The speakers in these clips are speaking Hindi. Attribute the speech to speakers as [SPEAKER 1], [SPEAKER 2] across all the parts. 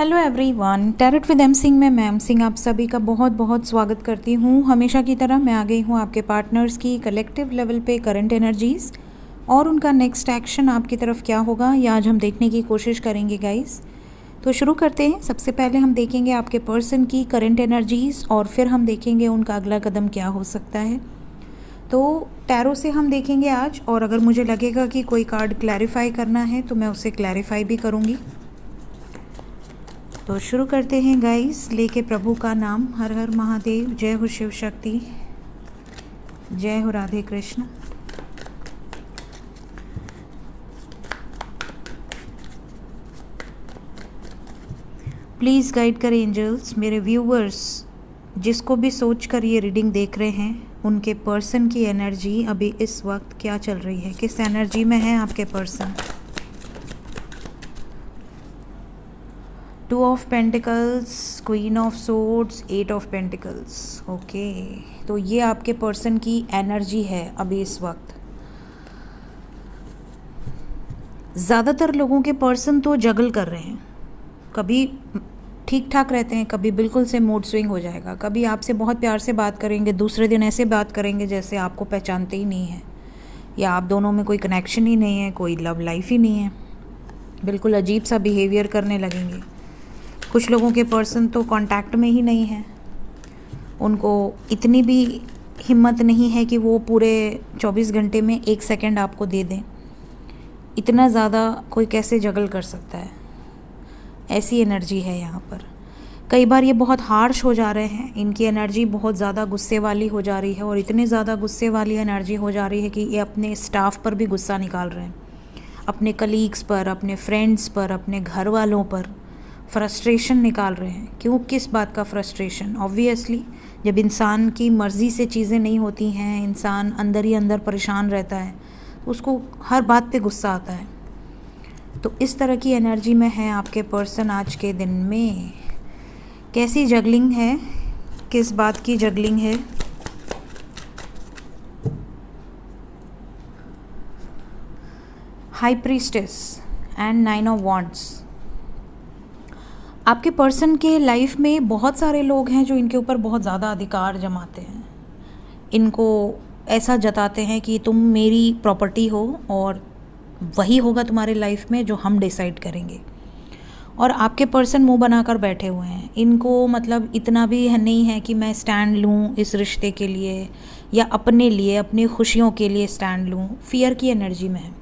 [SPEAKER 1] Hello everyone, tarot with M Singh में मैम सिंह आप सभी का बहुत बहुत स्वागत करती हूँ। हमेशा की तरह मैं आ गई हूँ आपके पार्टनर्स की कलेक्टिव लेवल पे करंट एनर्जीज़ और उनका नेक्स्ट एक्शन आपकी तरफ क्या होगा ये आज हम देखने की कोशिश करेंगे गाइस। तो शुरू करते हैं। सबसे पहले हम देखेंगे आपके पर्सन की करंट एनर्जीज़ और फिर हम देखेंगे उनका अगला कदम क्या हो सकता है। तो टैरो से हम देखेंगे आज, और अगर मुझे लगेगा कि कोई कार्ड क्लैरिफाई करना है तो मैं उसे क्लैरिफाई भी करूँगी। तो शुरू करते हैं गाइस, लेके प्रभु का नाम। हर हर महादेव, जय हो शिव शक्ति, जय हो राधे कृष्ण। प्लीज़ गाइड करें एंजल्स। मेरे व्यूवर्स जिसको भी सोच कर ये रीडिंग देख रहे हैं, उनके पर्सन की एनर्जी अभी इस वक्त क्या चल रही है, किस एनर्जी में है आपके person. 2 of pentacles, queen of swords, 8 of pentacles. Okay, तो ये आपके पर्सन की एनर्जी है अभी इस वक्त। ज़्यादातर लोगों के पर्सन तो जगल कर रहे हैं, कभी ठीक ठाक रहते हैं, कभी बिल्कुल से मूड स्विंग हो जाएगा, कभी आपसे बहुत प्यार से बात करेंगे, दूसरे दिन ऐसे बात करेंगे जैसे आपको पहचानते ही नहीं है, या आप दोनों में कोई कनेक्शन ही नहीं है, कोई लव लाइफ ही नहीं है, बिल्कुल अजीब सा बिहेवियर करने लगेंगे। कुछ लोगों के पर्सन तो कांटेक्ट में ही नहीं है, उनको इतनी भी हिम्मत नहीं है कि वो पूरे 24 घंटे में 1 सेकंड आपको दे दें। इतना ज़्यादा कोई कैसे जगल कर सकता है, ऐसी एनर्जी है यहाँ पर। कई बार ये बहुत हार्श हो जा रहे हैं, इनकी एनर्जी बहुत ज़्यादा गुस्से वाली हो जा रही है, और इतनी ज़्यादा गुस्से वाली एनर्जी हो जा रही है कि ये अपने स्टाफ पर भी गुस्सा निकाल रहे हैं, अपने कलीग्स पर, अपने फ्रेंड्स पर, अपने घर वालों पर फ्रस्ट्रेशन निकाल रहे हैं। क्यों, किस बात का फ्रस्ट्रेशन? ऑब्वियसली जब इंसान की मर्ज़ी से चीज़ें नहीं होती हैं, इंसान अंदर ही अंदर परेशान रहता है, तो उसको हर बात पे गुस्सा आता है। तो इस तरह की एनर्जी में है आपके पर्सन आज के दिन में। कैसी जगलिंग है, किस बात की जगलिंग है? High priestess and 9 of wands. आपके पर्सन के लाइफ में बहुत सारे लोग हैं जो इनके ऊपर बहुत ज़्यादा अधिकार जमाते हैं, इनको ऐसा जताते हैं कि तुम मेरी प्रॉपर्टी हो और वही होगा तुम्हारे लाइफ में जो हम डिसाइड करेंगे। और आपके पर्सन मुंह बनाकर बैठे हुए हैं, इनको मतलब इतना भी नहीं है कि मैं स्टैंड लूँ इस रिश्ते के लिए या अपने लिए, अपनी खुशियों के लिए स्टैंड लूँ। फियर की एनर्जी में है।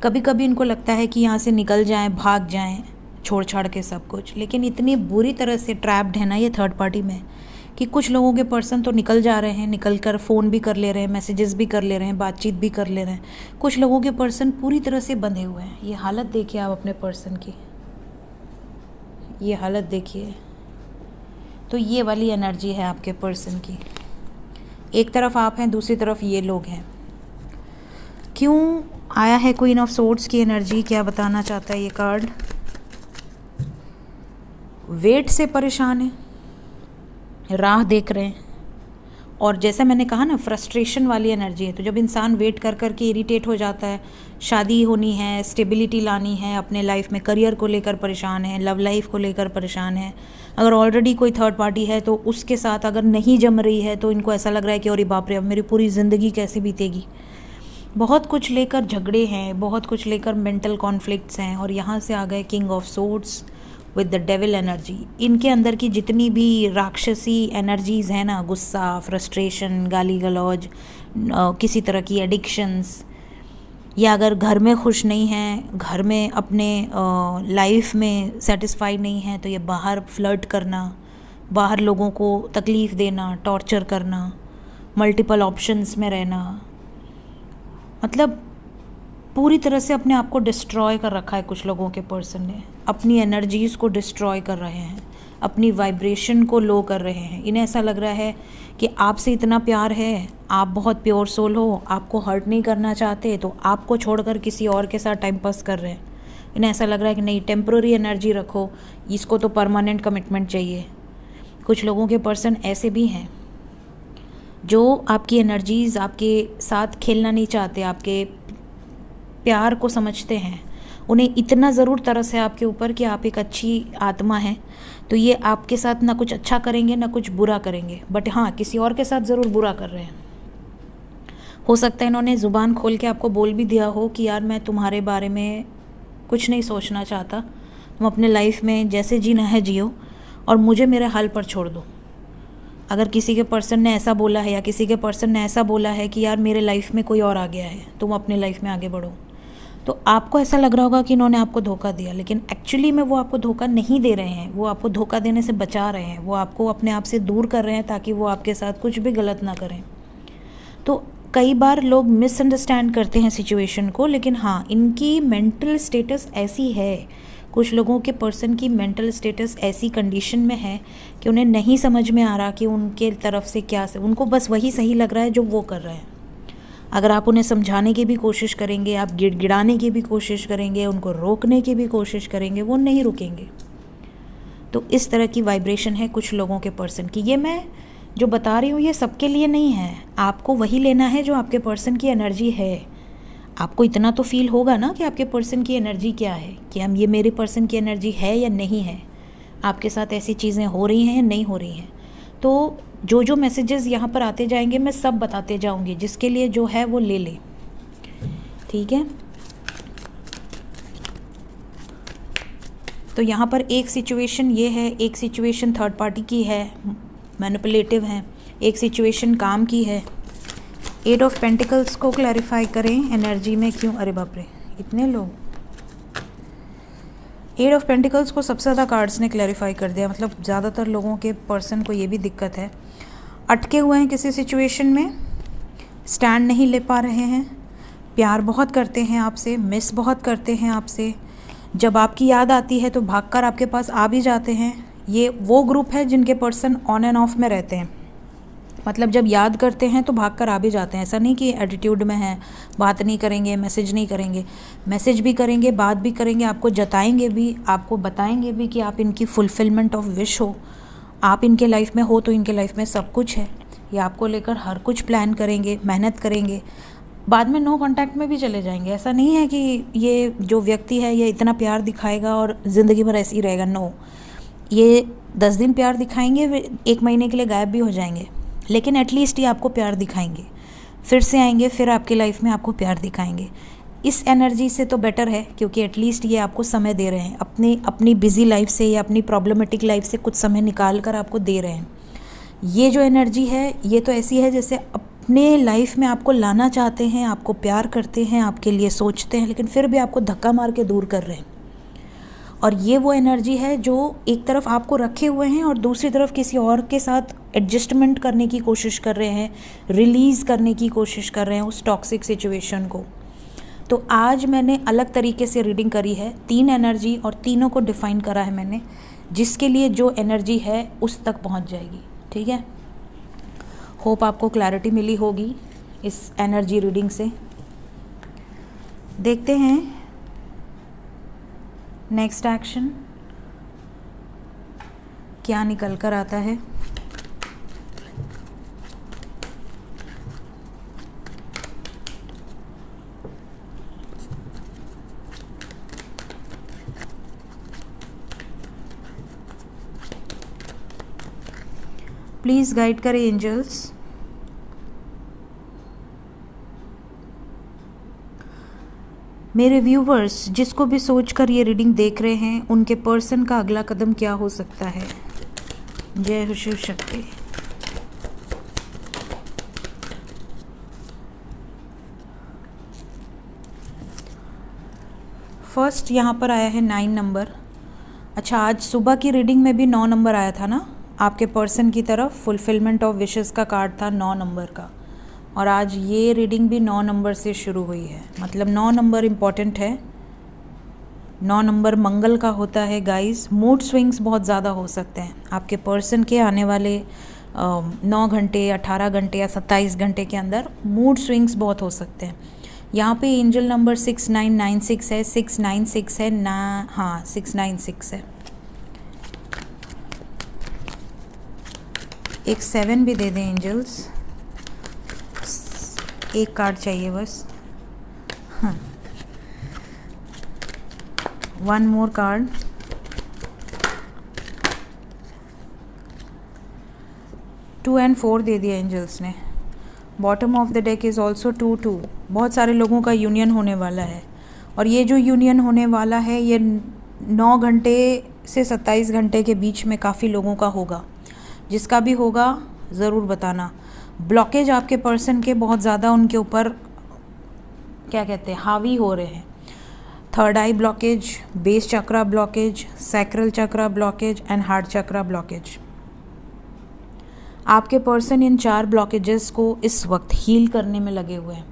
[SPEAKER 1] कभी कभी इनको लगता है कि यहाँ से निकल जाएं, भाग जाएं, छोड़ छाड़ के सब कुछ, लेकिन इतनी बुरी तरह से ट्रैप्ड है ना ये थर्ड पार्टी में कि कुछ लोगों के पर्सन तो निकल जा रहे हैं, निकल कर फ़ोन भी कर ले रहे हैं, मैसेजेस भी कर ले रहे हैं, बातचीत भी कर ले रहे हैं। कुछ लोगों के पर्सन पूरी तरह से बंधे हुए हैं। ये हालत देखिए आप अपने पर्सन की, ये हालत देखिए। तो ये वाली एनर्जी है आपके पर्सन की। एक तरफ आप हैं, दूसरी तरफ ये लोग हैं। क्यों आया है क्वीन ऑफ सोर्ड्स की एनर्जी? क्या बताना चाहता है ये कार्ड? वेट से परेशान है, राह देख रहे हैं, और जैसा मैंने कहा ना, फ्रस्ट्रेशन वाली एनर्जी है। तो जब इंसान वेट कर कर के इरिटेट हो जाता है, शादी होनी है, स्टेबिलिटी लानी है अपने लाइफ में, करियर को लेकर परेशान है, लव लाइफ को लेकर परेशान है, अगर ऑलरेडी कोई थर्ड पार्टी है तो उसके साथ अगर नहीं जम रही है तो इनको ऐसा लग रहा है कि अरे बाप रे, अब मेरी पूरी ज़िंदगी कैसे बीतेगी। बहुत कुछ लेकर झगड़े हैं, बहुत कुछ लेकर मेंटल कॉन्फ्लिक्ट्स हैं, और यहाँ से आ गए king of swords with the devil energy. इनके अंदर की जितनी भी राक्षसी एनर्जीज़ हैं ना, गुस्सा, फ्रस्ट्रेशन, गाली गलौज, किसी तरह की एडिक्शंस, या अगर घर में खुश नहीं हैं, घर में अपने लाइफ में सेटिस्फाई नहीं है, तो ये बाहर फ्लर्ट करना, बाहर लोगों को तकलीफ़ देना, टॉर्चर करना, मल्टीपल ऑप्शंस में रहना, मतलब पूरी तरह से अपने आप को डिस्ट्रॉय कर रखा है। कुछ लोगों के पर्सन ने अपनी एनर्जीज़ को डिस्ट्रॉय कर रहे हैं, अपनी वाइब्रेशन को लो कर रहे हैं। इन्हें ऐसा लग रहा है कि आपसे इतना प्यार है, आप बहुत प्योर सोल हो, आपको हर्ट नहीं करना चाहते, तो आपको छोड़कर किसी और के साथ टाइम पास कर रहे हैं। इन्हें ऐसा लग रहा है कि नहीं, टेम्पररी एनर्जी रखो, इसको तो परमानेंट कमिटमेंट चाहिए। कुछ लोगों के पर्सन ऐसे भी हैं जो आपकी एनर्जीज़, आपके साथ खेलना नहीं चाहते, आपके प्यार को समझते हैं उन्हें इतना ज़रूर तरस है आपके ऊपर कि आप एक अच्छी आत्मा हैं, तो ये आपके साथ ना कुछ अच्छा करेंगे ना कुछ बुरा करेंगे, बट हाँ किसी और के साथ ज़रूर बुरा कर रहे हैं। हो सकता है इन्होंने ज़ुबान खोल के आपको बोल भी दिया हो कि यार मैं तुम्हारे बारे में कुछ नहीं सोचना चाहता, तुम अपने लाइफ में जैसे जीना है जियो और मुझे मेरे हाल पर छोड़ दो। अगर किसी के पर्सन ने ऐसा बोला है या किसी के पर्सन ने ऐसा बोला है कि यार मेरे लाइफ में कोई और आ गया है, तुम अपने लाइफ में आगे बढ़ो, तो आपको ऐसा लग रहा होगा कि इन्होंने आपको धोखा दिया, लेकिन एक्चुअली में वो आपको धोखा नहीं दे रहे हैं, वो आपको धोखा देने से बचा रहे हैं, वो आपको अपने आप से दूर कर रहे हैं ताकि वो आपके साथ कुछ भी गलत ना करें। तो कई बार लोग मिसअंडरस्टैंड करते हैं सिचुएशन को, लेकिन हाँ इनकी मेंटल स्टेटस ऐसी है, कुछ लोगों के पर्सन की मेंटल स्टेटस ऐसी कंडीशन में है कि उन्हें नहीं समझ में आ रहा कि उनके तरफ से क्या से, उनको बस वही सही लग रहा है जो वो कर रहे हैं। अगर आप उन्हें समझाने की भी कोशिश करेंगे, आप गिड़गिड़ाने की भी कोशिश करेंगे, उनको रोकने की भी कोशिश करेंगे, वो नहीं रुकेंगे। तो इस तरह की वाइब्रेशन है कुछ लोगों के पर्सन की। ये मैं जो बता रही हूँ ये सबके लिए नहीं है, आपको वही लेना है जो आपके पर्सन की एनर्जी है। आपको इतना तो फील होगा ना कि आपके पर्सन की एनर्जी क्या है, कि हम ये मेरे पर्सन की एनर्जी है या नहीं है, आपके साथ ऐसी चीज़ें हो रही हैं या नहीं हो रही हैं। तो जो जो मैसेजेस यहाँ पर आते जाएंगे मैं सब बताते जाऊँगी, जिसके लिए जो है वो ले ले, ठीक है। तो यहाँ पर एक सिचुएशन ये है, एक सिचुएशन थर्ड पार्टी की है, मैनिपुलेटिव है, एक सिचुएशन काम की है। 8 ऑफ पेंटिकल्स को क्लैरिफाई करें एनर्जी में क्यों, अरे बाप रे इतने लोग। 8 ऑफ पेंटिकल्स को सबसे ज़्यादा कार्ड्स ने क्लैरिफाई कर दिया, मतलब ज़्यादातर लोगों के पर्सन को ये भी दिक्कत है, अटके हुए हैं किसी सिचुएशन में, स्टैंड नहीं ले पा रहे हैं, प्यार बहुत करते हैं आपसे, मिस बहुत करते हैं आपसे, जब आपकी याद आती है तो भागकर आपके पास आ भी जाते हैं। ये वो ग्रुप है जिनके पर्सन ऑन एंड ऑफ में रहते हैं, मतलब जब याद करते हैं तो भागकर आ भी जाते हैं। ऐसा नहीं कि एटीट्यूड में है, बात नहीं करेंगे, मैसेज नहीं करेंगे, मैसेज भी करेंगे, बात भी करेंगे, आपको जताएंगे भी, आपको बताएंगे भी कि आप इनकी फुलफिलमेंट ऑफ विश हो, आप इनके लाइफ में हो तो इनके लाइफ में सब कुछ है। ये आपको लेकर हर कुछ प्लान करेंगे, मेहनत करेंगे, बाद में नो कांटेक्ट में भी चले जाएंगे। ऐसा नहीं है कि ये जो व्यक्ति है ये इतना प्यार दिखाएगा और ज़िंदगी भर ऐसे ही रहेगा, नो। ये 10 दिन प्यार दिखाएंगे, 1 महीने के लिए गायब भी हो जाएंगे, लेकिन एटलीस्ट ये आपको प्यार दिखाएंगे, फिर से आएंगे, फिर आपकी लाइफ में आपको प्यार दिखाएंगे। इस एनर्जी से तो बेटर है, क्योंकि एटलीस्ट ये आपको समय दे रहे हैं, अपनी बिजी लाइफ से या अपनी प्रॉब्लमेटिक लाइफ से कुछ समय निकाल कर आपको दे रहे हैं। ये जो एनर्जी है ये तो ऐसी है जैसे अपने लाइफ में आपको लाना चाहते हैं, आपको प्यार करते हैं, आपके लिए सोचते हैं, लेकिन फिर भी आपको धक्का मार के दूर कर रहे हैं। और ये वो एनर्जी है जो एक तरफ आपको रखे हुए हैं और दूसरी तरफ किसी और के साथ एडजस्टमेंट करने की कोशिश कर रहे हैं, रिलीज़ करने की कोशिश कर रहे हैं उस टॉक्सिक सिचुएशन को। तो आज मैंने अलग तरीके से रीडिंग करी है, 3 एनर्जी और तीनों को डिफ़ाइन करा है मैंने, जिसके लिए जो एनर्जी है उस तक पहुंच जाएगी, ठीक है। होप आपको क्लैरिटी मिली होगी इस एनर्जी रीडिंग से। देखते हैं नेक्स्ट एक्शन क्या निकल कर आता है। प्लीज़ गाइड करें एंजल्स। मेरे व्यूवर्स जिसको भी सोचकर ये रीडिंग देख रहे हैं, उनके पर्सन का अगला कदम क्या हो सकता है। जय हो शिव शक्ति। फर्स्ट यहाँ पर आया है 9 नंबर। अच्छा, आज सुबह की रीडिंग में भी 9 नंबर आया था ना, आपके पर्सन की तरफ फुलफिलमेंट ऑफ विशेस का कार्ड था 9 नंबर का, और आज ये रीडिंग भी 9 नंबर से शुरू हुई है। मतलब 9 नंबर इम्पॉर्टेंट है, 9 नंबर मंगल का होता है गाइस। मूड स्विंग्स बहुत ज़्यादा हो सकते हैं आपके पर्सन के आने वाले 9 घंटे, 18 घंटे या 27 घंटे के अंदर मूड स्विंग्स बहुत हो सकते हैं। यहाँ पे एंजल नंबर 6996 है, 696 है ना, हाँ 696 है। एक 7 भी दे दें एंजल्स, एक कार्ड चाहिए बस। हाँ, one more card. Two and four दे दिया एंजल्स ने। Bottom of the deck is also 2-2। बहुत सारे लोगों का यूनियन होने वाला है, और ये जो यूनियन होने वाला है ये 9 घंटे से 27 घंटे के बीच में काफ़ी लोगों का होगा। जिसका भी होगा ज़रूर बताना। ब्लॉकेज आपके पर्सन के बहुत ज़्यादा उनके ऊपर क्या कहते हैं हावी हो रहे हैं। Third I blockage, base chakra blockage, sacral chakra blockage and heart chakra blockage. आपके पर्सन इन 4 ब्लॉकेजेस को इस वक्त हील करने में लगे हुए हैं।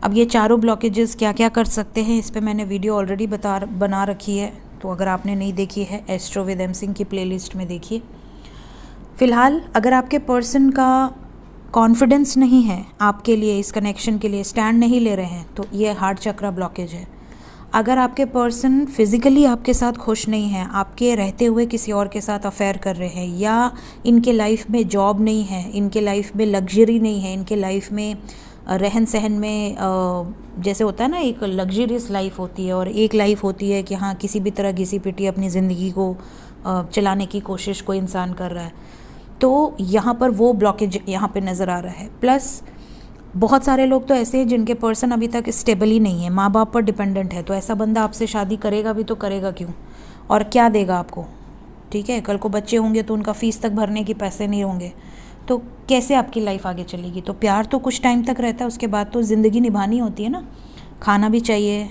[SPEAKER 1] अब ये चारों ब्लॉकेजेस क्या क्या कर सकते हैं इस पे मैंने वीडियो ऑलरेडी बना रखी है, तो अगर आपने नहीं देखी है एस्ट्रो विद एम सिंह की प्लेलिस्ट में देखिए। फ़िलहाल अगर आपके पर्सन का कॉन्फिडेंस नहीं है आपके लिए, इस कनेक्शन के लिए स्टैंड नहीं ले रहे हैं, तो ये हार्ट चक्रा ब्लॉकेज है। अगर आपके पर्सन फिज़िकली आपके साथ खुश नहीं है, आपके रहते हुए किसी और के साथ अफेयर कर रहे हैं, या इनके लाइफ में जॉब नहीं है, इनके लाइफ में लग्जरी नहीं है, इनके लाइफ में रहन सहन में जैसे होता है ना, एक लग्जरियस लाइफ होती है और एक लाइफ होती है कि हाँ किसी भी तरह घिसी पिटी अपनी ज़िंदगी को चलाने की कोशिश कोई इंसान कर रहा है, तो यहाँ पर वो ब्लॉकेज यहाँ पे नज़र आ रहा है। प्लस बहुत सारे लोग तो ऐसे हैं जिनके पर्सन अभी तक स्टेबल ही नहीं है, माँ बाप पर डिपेंडेंट है, तो ऐसा बंदा आपसे शादी करेगा भी तो करेगा क्यों, और क्या देगा आपको। ठीक है, कल को बच्चे होंगे तो उनका फ़ीस तक भरने के पैसे नहीं होंगे, तो कैसे आपकी लाइफ आगे चलेगी। तो प्यार तो कुछ टाइम तक रहता है, उसके बाद तो ज़िंदगी निभानी होती है ना। खाना भी चाहिए,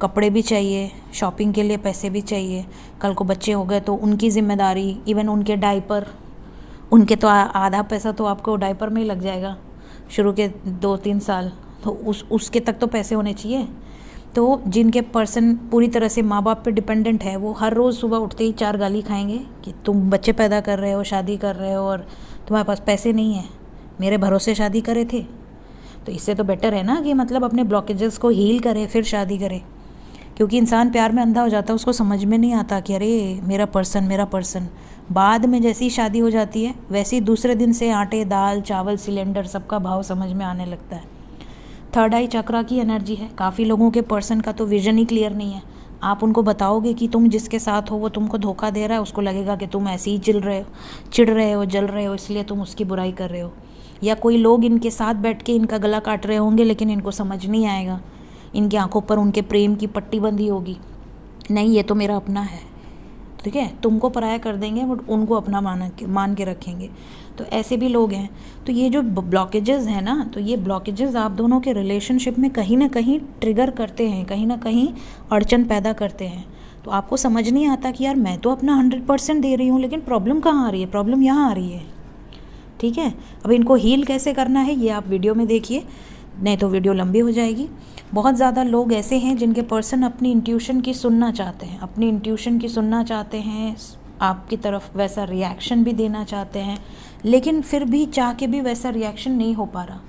[SPEAKER 1] कपड़े भी चाहिए, शॉपिंग के लिए पैसे भी चाहिए, कल को बच्चे हो गए तो उनकी ज़िम्मेदारी, इवन उनके डायपर, उनके तो आधा पैसा तो आपको डायपर में ही लग जाएगा शुरू के 2-3 साल, तो उसके तक तो पैसे होने चाहिए। तो जिनके पर्सन पूरी तरह से माँ बाप पे डिपेंडेंट है, वो हर रोज़ सुबह उठते ही 4 गाली खाएंगे कि तुम बच्चे पैदा कर रहे हो, शादी कर रहे हो और तुम्हारे पास पैसे नहीं है, मेरे भरोसे शादी करे थे। तो इससे तो बेटर है ना कि मतलब अपने ब्लॉकेजेस को हील करे फिर शादी करे, क्योंकि इंसान प्यार में अंधा हो जाता है, उसको समझ में नहीं आता कि अरे मेरा पर्सन। बाद में जैसी शादी हो जाती है वैसे ही दूसरे दिन से आटे, दाल, चावल, सिलेंडर सबका भाव समझ में आने लगता है। थर्ड आई चक्रा की एनर्जी है। काफ़ी लोगों के पर्सन का तो विजन ही क्लियर नहीं है। आप उनको बताओगे कि तुम जिसके साथ हो वो तुमको धोखा दे रहा है, उसको लगेगा कि तुम ऐसे ही चिढ़ रहे हो, जल रहे हो, इसलिए तुम उसकी बुराई कर रहे हो। या कोई लोग इनके साथ बैठ के इनका गला काट रहे होंगे, लेकिन इनको समझ नहीं आएगा, इनकी आंखों पर उनके प्रेम की पट्टी बंधी होगी, नहीं ये तो मेरा अपना है। ठीक है, तुमको पराया कर देंगे बट उनको अपना मान के रखेंगे। तो ऐसे भी लोग हैं। तो ये जो ब्लॉकेजेस हैं ना, तो ये ब्लॉकेजेस आप दोनों के रिलेशनशिप में कहीं ना कहीं ट्रिगर करते हैं, कहीं ना कहीं अड़चन पैदा करते हैं। तो आपको समझ नहीं आता कि यार मैं तो अपना 100% दे रही हूँ, लेकिन प्रॉब्लम कहाँ आ रही है, प्रॉब्लम यहाँ आ रही है। ठीक है, अब इनको हील कैसे करना है ये आप वीडियो में देखिए, नहीं तो वीडियो लंबी हो जाएगी। बहुत ज़्यादा लोग ऐसे हैं जिनके पर्सन अपनी इंट्यूशन की सुनना चाहते हैं, अपनी इंट्यूशन की सुनना चाहते हैं, आपकी तरफ वैसा रिएक्शन भी देना चाहते हैं, लेकिन फिर भी चाह के भी वैसा रिएक्शन नहीं हो पा रहा।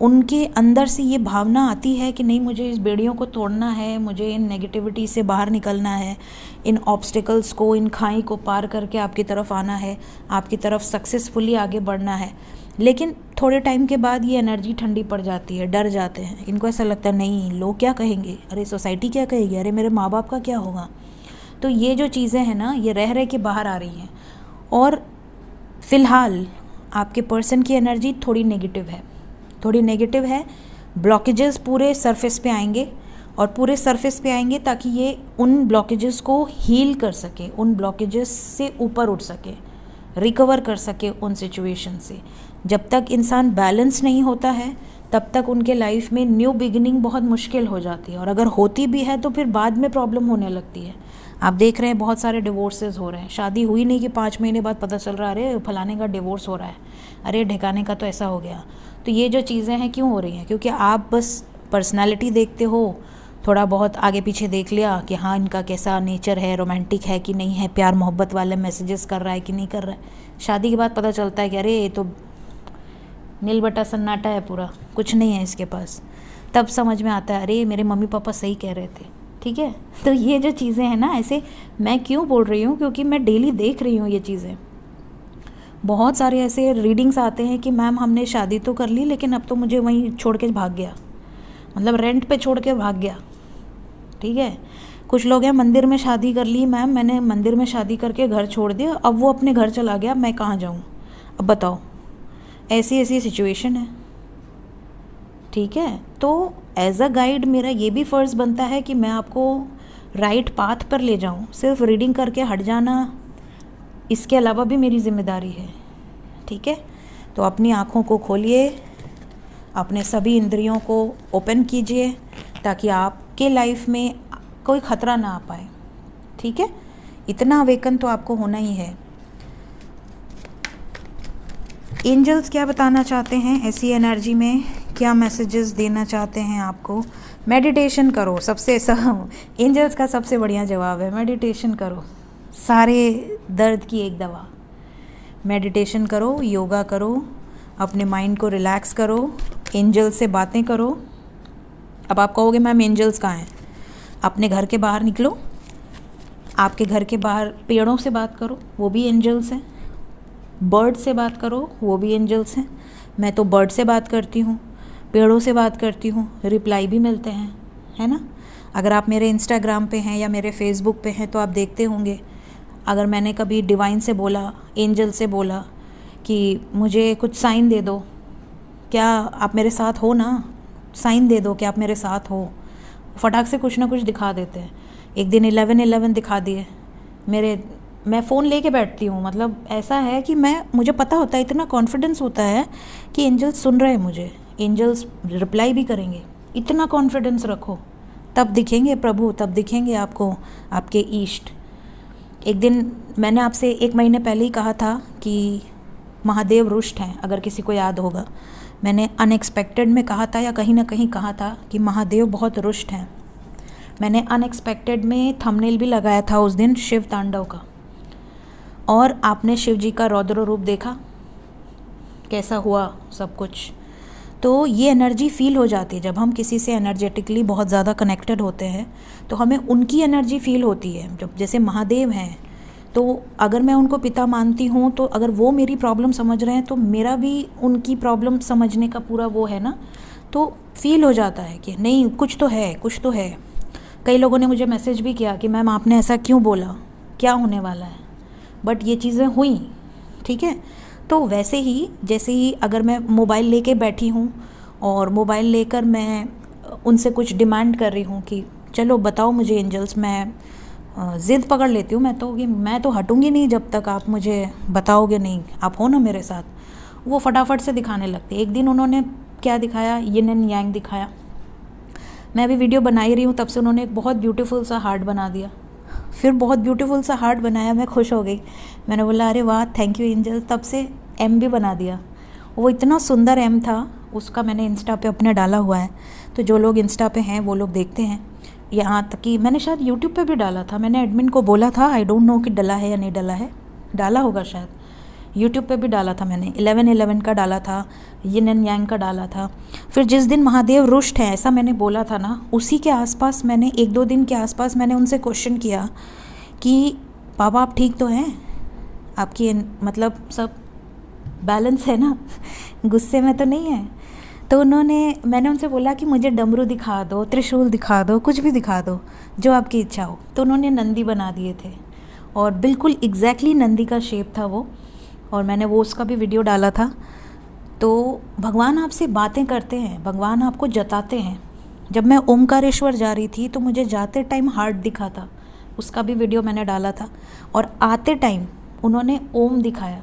[SPEAKER 1] उनके अंदर से ये भावना आती है कि नहीं मुझे इस बेड़ियों को तोड़ना है, मुझे इन नेगेटिविटी से बाहर निकलना है, इन ऑब्स्टिकल्स को, इन खाई को पार करके आपकी तरफ आना है, आपकी तरफ सक्सेसफुली आगे बढ़ना है। लेकिन थोड़े टाइम के बाद ये एनर्जी ठंडी पड़ जाती है, डर जाते हैं। इनको ऐसा लगता है नहीं लोग क्या कहेंगे, अरे सोसाइटी क्या कहेगी, अरे मेरे माँ बाप का क्या होगा। तो ये जो चीज़ें हैं ना, ये रह के बाहर आ रही हैं। और फ़िलहाल आपके पर्सन की एनर्जी थोड़ी नेगेटिव है। ब्लॉकेजेस पूरे सरफेस पे आएंगे, और पूरे सरफेस पे आएंगे ताकि ये उन ब्लॉकेजेस को हील कर सके, उन ब्लॉकेजेस से ऊपर उठ सके, रिकवर कर सके उन सिचुएशन से। जब तक इंसान बैलेंस नहीं होता है तब तक उनके लाइफ में न्यू बिगिनिंग बहुत मुश्किल हो जाती है, और अगर होती भी है तो फिर बाद में प्रॉब्लम होने लगती है। आप देख रहे हैं बहुत सारे डिवोर्सेस हो रहे हैं, शादी हुई नहीं कि 5 महीने बाद पता चल रहा है अरे फलाने का डिवोर्स हो रहा है, अरे ढिकाने का तो ऐसा हो गया। तो ये जो चीज़ें हैं क्यों हो रही हैं, क्योंकि आप बस पर्सनालिटी देखते हो, थोड़ा बहुत आगे पीछे देख लिया कि हाँ इनका कैसा नेचर है, रोमांटिक है कि नहीं है, प्यार मोहब्बत वाले मैसेजेस कर रहा है कि नहीं कर रहा है। शादी के बाद पता चलता है कि अरे ये तो नील बटा सन्नाटा है, पूरा कुछ नहीं है इसके पास। तब समझ में आता है अरे मेरे मम्मी पापा सही कह रहे थे। ठीक है, तो ये जो चीज़ें हैं ना, ऐसे मैं क्यों बोल रही हूँ, क्योंकि मैं डेली देख रही हूँ ये चीज़ें। बहुत सारे ऐसे रीडिंग्स आते हैं कि मैम हमने शादी तो कर ली लेकिन अब तो मुझे वहीं छोड़ के भाग गया, मतलब रेंट पे छोड़ के भाग गया। ठीक है, कुछ लोग हैं मंदिर में शादी कर ली, मैम मैंने मंदिर में शादी करके घर छोड़ दिया, अब वो अपने घर चला गया, मैं कहाँ जाऊँ? अब बताओ, ऐसी ऐसी सिचुएशन है। ठीक है, तो एज अ गाइड मेरा ये भी फ़र्ज़ बनता है कि मैं आपको राइट पाथ पर ले जाऊँ। सिर्फ रीडिंग करके हट जाना इसके अलावा भी मेरी ज़िम्मेदारी है। ठीक है, तो अपनी आँखों को खोलिए, अपने सभी इंद्रियों को ओपन कीजिए ताकि आपके लाइफ में कोई ख़तरा ना आ पाए। ठीक है, इतना अवेकन तो आपको होना ही है। एंजल्स क्या बताना चाहते हैं ऐसी एनर्जी में, क्या मैसेजेस देना चाहते हैं आपको? मेडिटेशन करो, सबसे एंजल्स का सबसे बढ़िया जवाब है मेडिटेशन करो। सारे दर्द की एक दवा। मेडिटेशन करो, योगा करो, अपने माइंड को रिलैक्स करो, एंजल्स से बातें करो। अब आप कहोगे मैम एंजल्स कहाँ हैं? अपने घर के बाहर निकलो, आपके घर के बाहर पेड़ों से बात करो, वो भी एंजल्स हैं। बर्ड से बात करो, वो भी एंजल्स हैं। मैं तो बर्ड से बात करती हूँ, पेड़ों से बात करती हूँ, रिप्लाई भी मिलते हैं, है ना। अगर आप मेरे इंस्टाग्राम पे हैं या मेरे फेसबुक पे हैं तो आप देखते होंगे, अगर मैंने कभी डिवाइन से बोला, एंजल से बोला कि मुझे कुछ साइन दे दो, क्या आप मेरे साथ हो ना, साइन दे दो कि आप मेरे साथ हो, फटाक से कुछ ना कुछ दिखा देते हैं। एक दिन 11-11 दिखा दिए मैं फ़ोन लेके बैठती हूँ, मतलब ऐसा है कि मुझे पता होता है, इतना कॉन्फिडेंस होता है कि एंजल्स सुन रहे हैं मुझे, एंजल्स रिप्लाई भी करेंगे। इतना कॉन्फिडेंस रखो, तब दिखेंगे प्रभु, तब दिखेंगे आपको आपके इष्ट। एक दिन मैंने आपसे 1 महीने पहले ही कहा था कि महादेव रुष्ट हैं, अगर किसी को याद होगा। मैंने अनएक्सपेक्टेड में कहा था या कहीं ना कहीं कहा था कि महादेव बहुत रुष्ट हैं। मैंने अनएक्सपेक्टेड में थंबनेल भी लगाया था उस दिन शिव तांडव का, और आपने शिव जी का रौद्र रूप देखा कैसा हुआ सब कुछ। तो ये एनर्जी फील हो जाती है जब हम किसी से एनर्जेटिकली बहुत ज़्यादा कनेक्टेड होते हैं, तो हमें उनकी एनर्जी फील होती है। जब जैसे महादेव हैं, तो अगर मैं उनको पिता मानती हूँ, तो अगर वो मेरी प्रॉब्लम समझ रहे हैं तो मेरा भी उनकी प्रॉब्लम समझने का पूरा वो है ना, तो फील हो जाता है कि नहीं कुछ तो है, कुछ तो है। कई लोगों ने मुझे मैसेज भी किया कि मैम आपने ऐसा क्यों बोला, क्या होने वाला है, बट ये चीज़ें हुई। ठीक है, तो वैसे ही जैसे ही अगर मैं मोबाइल लेके बैठी हूँ और मोबाइल लेकर मैं उनसे कुछ डिमांड कर रही हूँ कि चलो बताओ मुझे एंजल्स, मैं ज़िद पकड़ लेती हूँ मैं तो, कि मैं तो हटूँगी नहीं जब तक आप मुझे बताओगे नहीं, आप हो ना मेरे साथ। वो फटाफट से दिखाने लगते। एक दिन उन्होंने क्या दिखाया, यिन एंड यांग दिखाया। मैं अभी वीडियो बना ही रही हूँ, तब से उन्होंने एक बहुत ब्यूटीफुल सा हार्ट बना दिया। फिर बहुत ब्यूटीफुल सा हार्ट बनाया, मैं खुश हो गई। मैंने बोला अरे वाह थैंक यू एंजल। तब से एम भी बना दिया। वो इतना सुंदर एम था, उसका मैंने इंस्टा पे अपने डाला हुआ है, तो जो लोग इंस्टा पे हैं वो लोग देखते हैं। यहाँ तक कि मैंने शायद यूट्यूब पे भी डाला था, मैंने एडमिन को बोला था, आई डोंट नो कि डला है या नहीं डला है, डाला होगा शायद। यूट्यूब पे भी डाला था मैंने, 11-11 का डाला था, यिन एंड यांग का डाला था। फिर जिस दिन महादेव रुष्ट है ऐसा मैंने बोला था ना, उसी के आसपास मैंने 1-2 दिन के आसपास मैंने उनसे क्वेश्चन किया कि पापा आप ठीक तो हैं, आपकी मतलब सब बैलेंस है ना, गुस्से में तो नहीं है। तो मैंने उनसे बोला कि मुझे डमरू दिखा दो, त्रिशूल दिखा दो, कुछ भी दिखा दो जो आपकी इच्छा हो। तो उन्होंने नंदी बना दिए थे, और बिल्कुल एग्जैक्टली नंदी का शेप था वो, और मैंने वो उसका भी वीडियो डाला था। तो भगवान आपसे बातें करते हैं, भगवान आपको जताते हैं। जब मैं ओमकारेश्वर जा रही थी तो मुझे जाते टाइम हार्ट दिखा था, उसका भी वीडियो मैंने डाला था, और आते टाइम उन्होंने ओम दिखाया,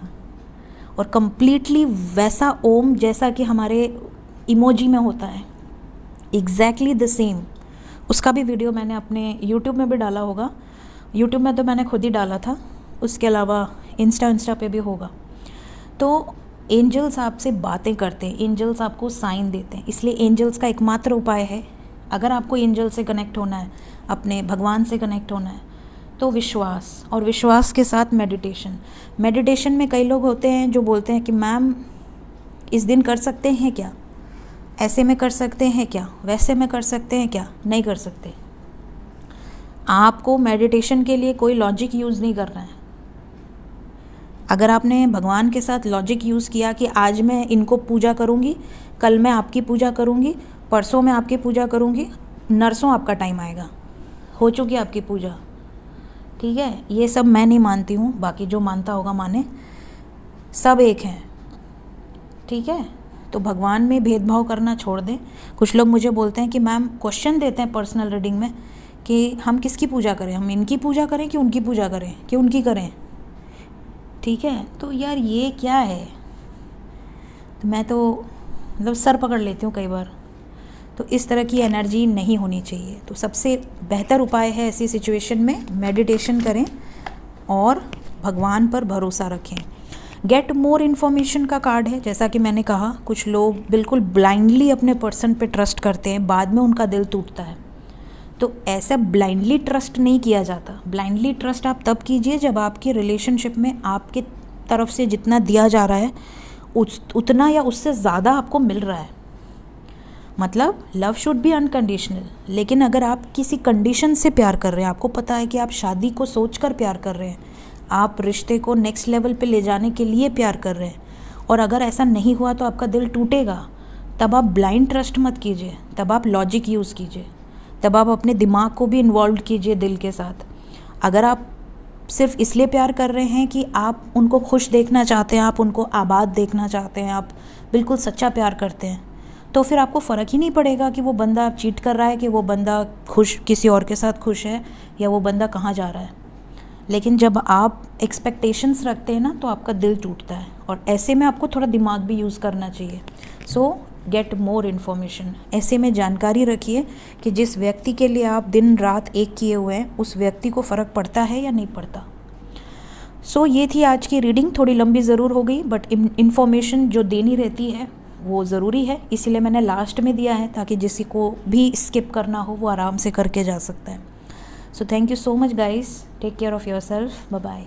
[SPEAKER 1] और कम्प्लीटली वैसा ओम जैसा कि हमारे इमोजी में होता है, एग्जैक्टली द सेम। उसका भी वीडियो मैंने अपने यूट्यूब में भी डाला होगा। यूट्यूब में तो मैंने खुद ही डाला था, उसके अलावा इंस्टा पे भी होगा। तो एंजल्स आपसे बातें करते हैं, एंजल्स आपको साइन देते हैं। इसलिए एंजल्स का एकमात्र उपाय है, अगर आपको एंजल से कनेक्ट होना है, अपने भगवान से कनेक्ट होना है, तो विश्वास, और विश्वास के साथ मेडिटेशन। मेडिटेशन में कई लोग होते हैं जो बोलते हैं कि मैम इस दिन कर सकते हैं क्या, ऐसे में कर सकते हैं क्या, वैसे में कर सकते हैं क्या। नहीं कर सकते। आपको मेडिटेशन के लिए कोई लॉजिक यूज़ नहीं करना है। अगर आपने भगवान के साथ लॉजिक यूज़ किया कि आज मैं इनको पूजा करूँगी, कल मैं आपकी पूजा करूँगी, परसों मैं आपकी पूजा करूँगी, नरसों आपका टाइम आएगा, हो चुकी आपकी पूजा, ठीक है। ये सब मैं नहीं मानती हूँ, बाकी जो मानता होगा माने, सब एक हैं, ठीक है। तो भगवान में भेदभाव करना छोड़ दें। कुछ लोग मुझे बोलते हैं कि मैम, क्वेश्चन देते हैं पर्सनल रीडिंग में कि हम किसकी पूजा करें, हम इनकी पूजा करें कि उनकी पूजा करें कि उनकी करें, ठीक है। तो यार ये क्या है, तो मैं तो मतलब सर पकड़ लेती हूँ कई बार। तो इस तरह की एनर्जी नहीं होनी चाहिए। तो सबसे बेहतर उपाय है ऐसी सिचुएशन में मेडिटेशन करें और भगवान पर भरोसा रखें। गेट मोर इन्फॉर्मेशन का कार्ड है। जैसा कि मैंने कहा, कुछ लोग बिल्कुल ब्लाइंडली अपने पर्सन पे ट्रस्ट करते हैं, बाद में उनका दिल टूटता है। तो ऐसा ब्लाइंडली ट्रस्ट नहीं किया जाता। ब्लाइंडली ट्रस्ट आप तब कीजिए जब आपकी रिलेशनशिप में आपके तरफ से जितना दिया जा रहा है उतना या उससे ज़्यादा आपको मिल रहा है। मतलब लव शुड बी अनकंडीशनल। लेकिन अगर आप किसी कंडीशन से प्यार कर रहे हैं, आपको पता है कि आप शादी को सोचकर प्यार कर रहे हैं, आप रिश्ते को नेक्स्ट लेवल पे ले जाने के लिए प्यार कर रहे हैं, और अगर ऐसा नहीं हुआ तो आपका दिल टूटेगा, तब आप ब्लाइंड ट्रस्ट मत कीजिए, तब आप लॉजिक यूज़ कीजिए, तब आप अपने दिमाग को भी इन्वॉल्व कीजिए दिल के साथ। अगर आप सिर्फ इसलिए प्यार कर रहे हैं कि आप उनको खुश देखना चाहते हैं, आप उनको आबाद देखना चाहते हैं, आप बिल्कुल सच्चा प्यार करते हैं, तो फिर आपको फ़र्क ही नहीं पड़ेगा कि वो बंदा चीट कर रहा है, कि वो बंदा खुश किसी और के साथ खुश है, या वो बंदा कहाँ जा रहा है। लेकिन जब आप एक्सपेक्टेशंस रखते हैं ना, तो आपका दिल टूटता है, और ऐसे में आपको थोड़ा दिमाग भी यूज़ करना चाहिए। सो गेट मोर इन्फॉर्मेशन। ऐसे में जानकारी रखिए कि जिस व्यक्ति के लिए आप दिन रात एक किए हुए हैं, उस व्यक्ति को फ़र्क पड़ता है या नहीं पड़ता। सो ये थी आज की रीडिंग। थोड़ी लंबी ज़रूर हो गई, बट इन्फॉर्मेशन जो देनी रहती है वो ज़रूरी है, इसीलिए मैंने लास्ट में दिया है, ताकि किसी को भी स्किप करना हो वो आराम से करके जा सकता है। So thank you so much guys, take care of yourself, bye bye.